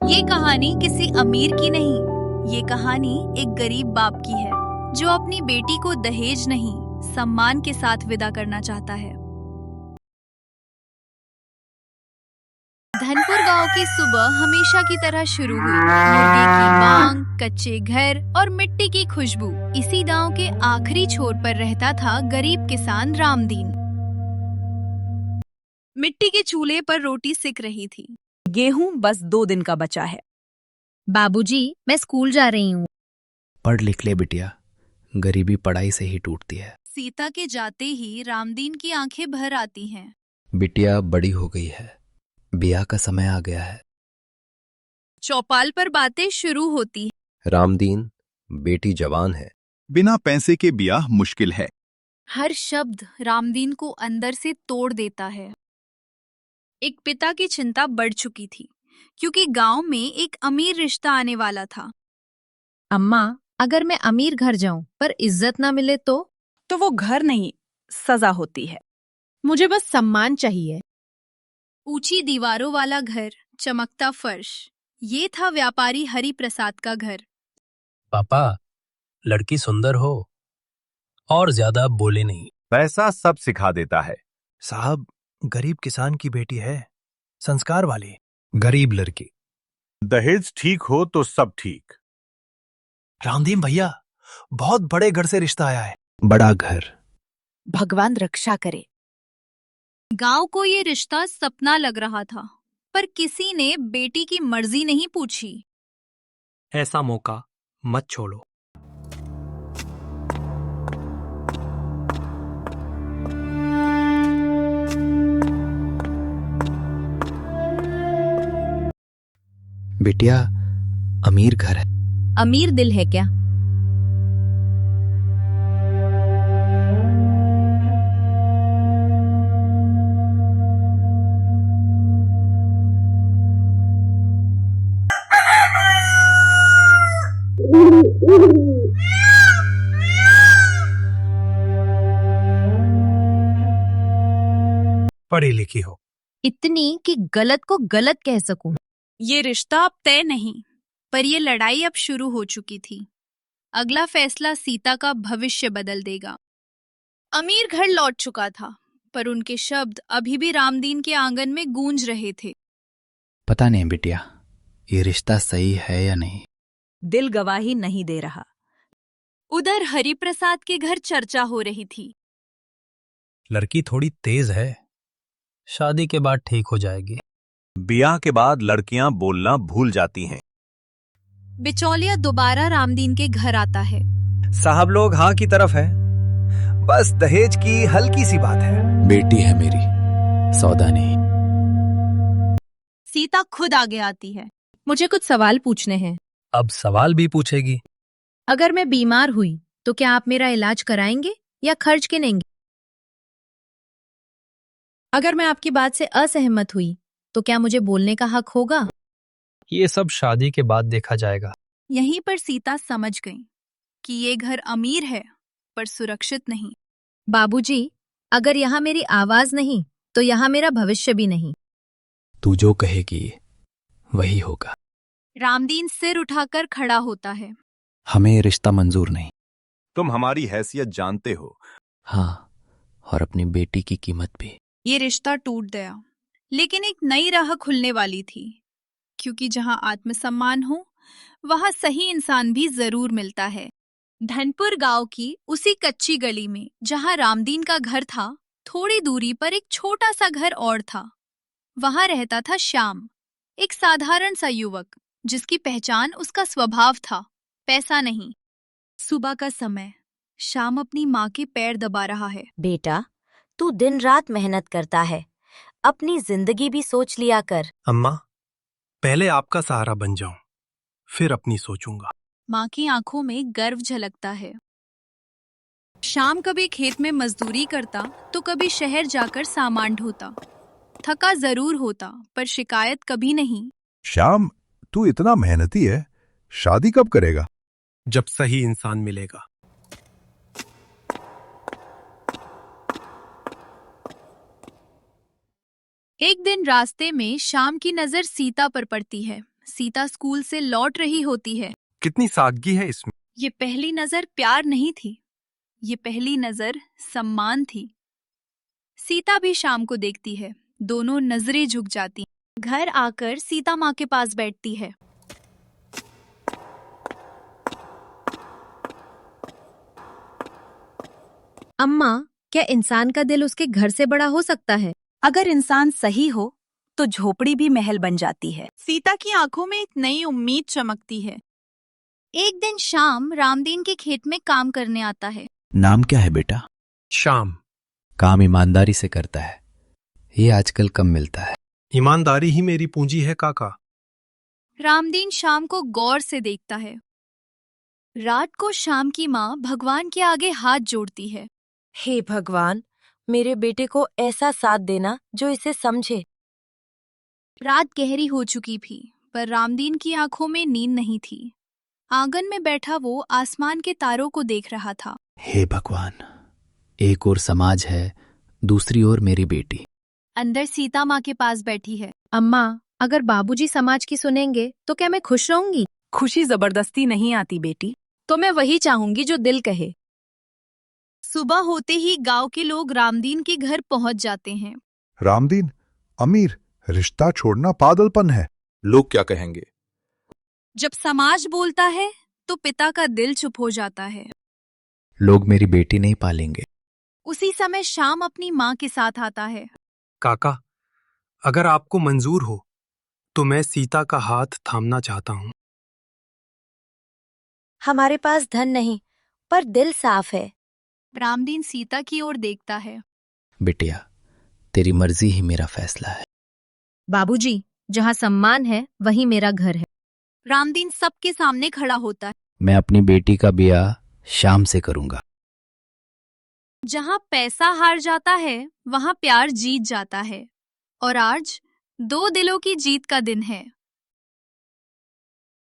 ये कहानी किसी अमीर की नहीं, ये कहानी एक गरीब बाप की है जो अपनी बेटी को दहेज नहीं, सम्मान के साथ विदा करना चाहता है। धनपुर गांव की सुबह हमेशा की तरह शुरू हुई। मुर्गी की बांग, कच्चे घर और मिट्टी की खुशबू। इसी गांव के आखिरी छोर पर रहता था गरीब किसान रामदीन। मिट्टी के चूल्हे पर रोटी सिक रही थी। गेहूं बस 2 दिन का बचा है। बाबूजी, मैं स्कूल जा रही हूँ। पढ़ लिख ले बिटिया, गरीबी पढ़ाई से ही टूटती है। सीता के जाते ही रामदीन की आंखें भर आती हैं। बिटिया बड़ी हो गई है, ब्याह का समय आ गया है। चौपाल पर बातें शुरू होती हैं। रामदीन, बेटी जवान है। बिना पैसे के ब्याह मुश्किल है। हर शब्द रामदीन को अंदर से तोड़ देता है। एक पिता की चिंता बढ़ चुकी थी क्योंकि गांव में एक अमीर रिश्ता आने वाला था। अम्मा, अगर मैं अमीर घर जाऊं पर इज्जत ना मिले तो वो घर नहीं, सजा होती है। मुझे बस सम्मान चाहिए। ऊंची दीवारों वाला घर, चमकता फर्श, ये था व्यापारी हरि प्रसाद का घर। पापा, लड़की सुंदर हो और ज्यादा बोले नहीं। पैसा सब सिखा देता है। साहब, गरीब किसान की बेटी है, संस्कार वाली। गरीब लड़की। दहेज ठीक हो तो सब ठीक। रामदीन भैया, बहुत बड़े घर से रिश्ता आया है। बड़ा घर। भगवान रक्षा करे। गांव को ये रिश्ता सपना लग रहा था, पर किसी ने बेटी की मर्जी नहीं पूछी। ऐसा मौका मत छोड़ो। बिटिया, अमीर घर है। अमीर दिल है क्या? पढ़ी लिखी हो। इतनी कि गलत को गलत कह सकूं। ये रिश्ता अब तय नहीं, पर ये लड़ाई अब शुरू हो चुकी थी। अगला फैसला सीता का भविष्य बदल देगा। अमीर घर लौट चुका था, पर उनके शब्द अभी भी रामदीन के आंगन में गूंज रहे थे। पता नहीं बिटिया, ये रिश्ता सही है या नहीं। दिल गवाही नहीं दे रहा। उधर हरिप्रसाद के घर चर्चा हो रही थी। लड़की थोड़ी तेज है, शादी के बाद ठीक हो जाएगी। ब्याह के बाद लड़कियां बोलना भूल जाती हैं। बिचौलिया दोबारा रामदीन के घर आता है। साहब लोग हाँ की तरफ है, बस दहेज की हल्की सी बात है। बेटी है मेरी, सौदा नहीं। सीता खुद आगे आती है। मुझे कुछ सवाल पूछने हैं। अब सवाल भी पूछेगी। अगर मैं बीमार हुई तो क्या आप मेरा इलाज कराएंगे या खर्च गिनेंगे? अगर मैं आपकी बात से असहमत हुई तो क्या मुझे बोलने का हक होगा? ये सब शादी के बाद देखा जाएगा। यहीं पर सीता समझ गई कि ये घर अमीर है पर सुरक्षित नहीं। बाबूजी, अगर यहाँ मेरी आवाज नहीं तो यहाँ मेरा भविष्य भी नहीं। तू जो कहेगी वही होगा। रामदीन सिर उठाकर खड़ा होता है। हमें ये रिश्ता मंजूर नहीं। तुम हमारी हैसियत जानते हो। हाँ, और अपनी बेटी की कीमत भी। ये रिश्ता टूट गया, लेकिन एक नई राह खुलने वाली थी, क्योंकि जहां आत्मसम्मान हो वहां सही इंसान भी जरूर मिलता है। धनपुर गांव की उसी कच्ची गली में जहां रामदीन का घर था, थोड़ी दूरी पर एक छोटा सा घर और था। वहां रहता था श्याम, एक साधारण सा युवक जिसकी पहचान उसका स्वभाव था, पैसा नहीं। सुबह का समय, श्याम अपनी माँ के पैर दबा रहा है। बेटा, तू दिन रात मेहनत करता है, अपनी जिंदगी भी सोच लिया कर। अम्मा, पहले आपका सहारा बन जाऊं, फिर अपनी सोचूंगा। माँ की आंखों में गर्व झलकता है। श्याम कभी खेत में मजदूरी करता तो कभी शहर जाकर सामान ढोता। थका जरूर होता पर शिकायत कभी नहीं। श्याम, तू इतना मेहनती है, शादी कब करेगा? जब सही इंसान मिलेगा। एक दिन रास्ते में श्याम की नजर सीता पर पड़ती है। सीता स्कूल से लौट रही होती है। कितनी सादगी है इसमें। ये पहली नजर प्यार नहीं थी, ये पहली नजर सम्मान थी। सीता भी शाम को देखती है, दोनों नजरें झुक जाती। घर आकर सीता माँ के पास बैठती है। अम्मा, क्या इंसान का दिल उसके घर से बड़ा हो सकता है? अगर इंसान सही हो तो झोपड़ी भी महल बन जाती है। सीता की आंखों में एक नई उम्मीद चमकती है। एक दिन शाम रामदीन के खेत में काम करने आता है। नाम क्या है बेटा? शाम। काम ईमानदारी से करता है, ये आजकल कम मिलता है। ईमानदारी ही मेरी पूंजी है काका। रामदीन शाम को गौर से देखता है। रात को शाम की माँ भगवान के आगे हाथ जोड़ती है। हे भगवान, मेरे बेटे को ऐसा साथ देना जो इसे समझे। रात गहरी हो चुकी थी, पर रामदीन की आंखों में नींद नहीं थी। आंगन में बैठा वो आसमान के तारों को देख रहा था। हे भगवान, एक ओर समाज है, दूसरी ओर मेरी बेटी। अंदर सीता माँ के पास बैठी है। अम्मा, अगर बाबूजी समाज की सुनेंगे तो क्या मैं खुश रहूंगी? खुशी जबरदस्ती नहीं आती बेटी। तो मैं वही चाहूंगी जो दिल कहे। सुबह होते ही गांव के लोग रामदीन के घर पहुंच जाते हैं। रामदीन, अमीर, रिश्ता छोड़ना पागलपन है। लोग क्या कहेंगे। जब समाज बोलता है तो पिता का दिल चुप हो जाता है। लोग मेरी बेटी नहीं पालेंगे। उसी समय शाम अपनी माँ के साथ आता है। काका, अगर आपको मंजूर हो तो मैं सीता का हाथ थामना चाहता हूँ। हमारे पास धन नहीं, पर दिल साफ है। रामदीन सीता की ओर देखता है। बिटिया, तेरी मर्जी ही मेरा फैसला है। बाबूजी, जहाँ सम्मान है वही मेरा घर है। रामदीन सबके सामने खड़ा होता है। मैं अपनी बेटी का ब्याह शाम से करूंगा। जहाँ पैसा हार जाता है वहाँ प्यार जीत जाता है। और आज 2 दिलों की जीत का दिन है।